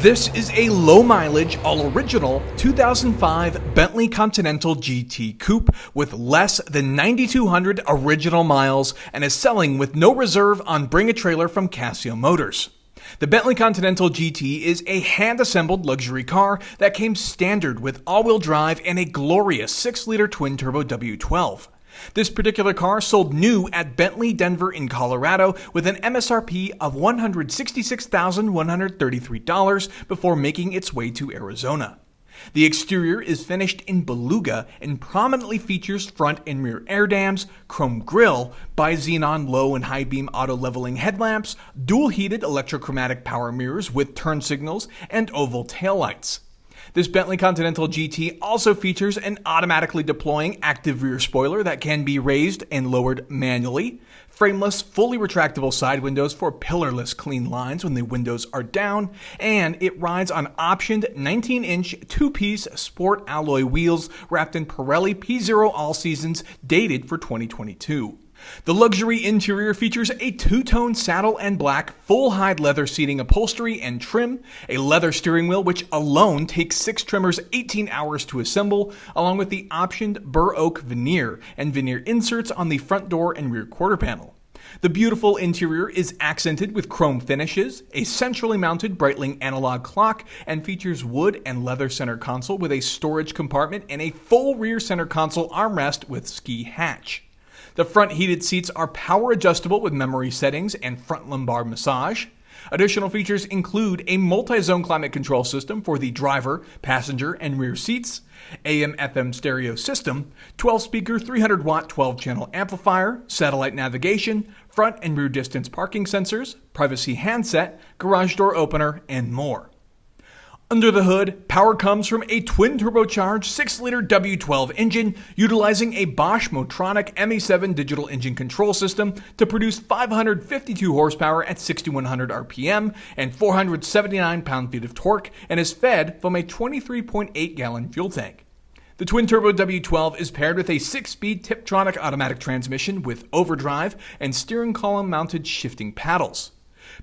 This is a low-mileage, all-original 2005 Bentley Continental GT Coupe with less than 9,200 original miles and is selling with no reserve on Bring a Trailer from Cascio Motors. The Bentley Continental GT is a hand-assembled luxury car that came standard with all-wheel drive and a glorious 6-liter twin-turbo W12. This particular car sold new at Bentley Denver in Colorado with an MSRP of $166,133 before making its way to Arizona. The exterior is finished in Beluga and prominently features front and rear air dams, chrome grille, bi-xenon low and high beam auto leveling headlamps, dual heated electrochromatic power mirrors with turn signals, and oval taillights. This Bentley Continental GT also features an automatically deploying active rear spoiler that can be raised and lowered manually, frameless, fully retractable side windows for pillarless clean lines when the windows are down, and it rides on optioned 19-inch two-piece sport alloy wheels wrapped in Pirelli P0 All Seasons dated for 2022. The luxury interior features a two-tone saddle and black full-hide leather seating upholstery and trim, a leather steering wheel which alone takes 6 trimmers 18 hours to assemble, along with the optioned burr oak veneer and veneer inserts on the front door and rear quarter panel. The beautiful interior is accented with chrome finishes, a centrally mounted Breitling analog clock, and features wood and leather center console with a storage compartment and a full rear center console armrest with ski hatch. The front heated seats are power adjustable with memory settings and front lumbar massage. Additional features include a multi-zone climate control system for the driver, passenger, and rear seats, AM/FM stereo system, 12-speaker 300-watt 12-channel amplifier, satellite navigation, front and rear distance parking sensors, privacy handset, garage door opener, and more. Under the hood, power comes from a twin-turbocharged 6-liter W12 engine utilizing a Bosch Motronic ME7 digital engine control system to produce 552 horsepower at 6,100 RPM and 479 pound-feet of torque, and is fed from a 23.8-gallon fuel tank. The twin-turbo W12 is paired with a 6-speed Tiptronic automatic transmission with overdrive and steering column-mounted shifting paddles.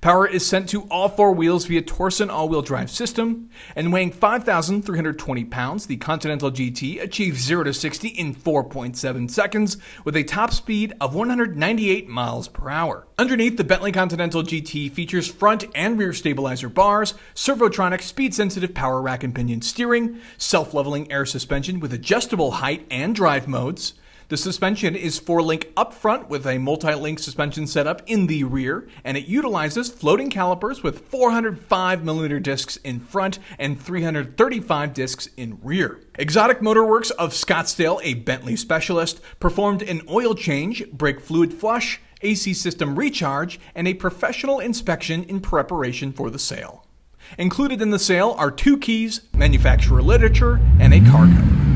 Power is sent to all 4 wheels via Torsen all-wheel drive system, and weighing 5,320 pounds, the Continental GT achieves 0 to 60 in 4.7 seconds with a top speed of 198 miles per hour. Underneath, the Bentley Continental GT features front and rear stabilizer bars, Servotronic speed-sensitive power rack and pinion steering, self-leveling air suspension with adjustable height and drive modes. The suspension is 4-link up front with a multi-link suspension setup in the rear, and it utilizes floating calipers with 405mm discs in front and 335 discs in rear. Exotic Motorworks of Scottsdale, a Bentley specialist, performed an oil change, brake fluid flush, AC system recharge, and a professional inspection in preparation for the sale. Included in the sale are 2 keys, manufacturer literature, and a car code.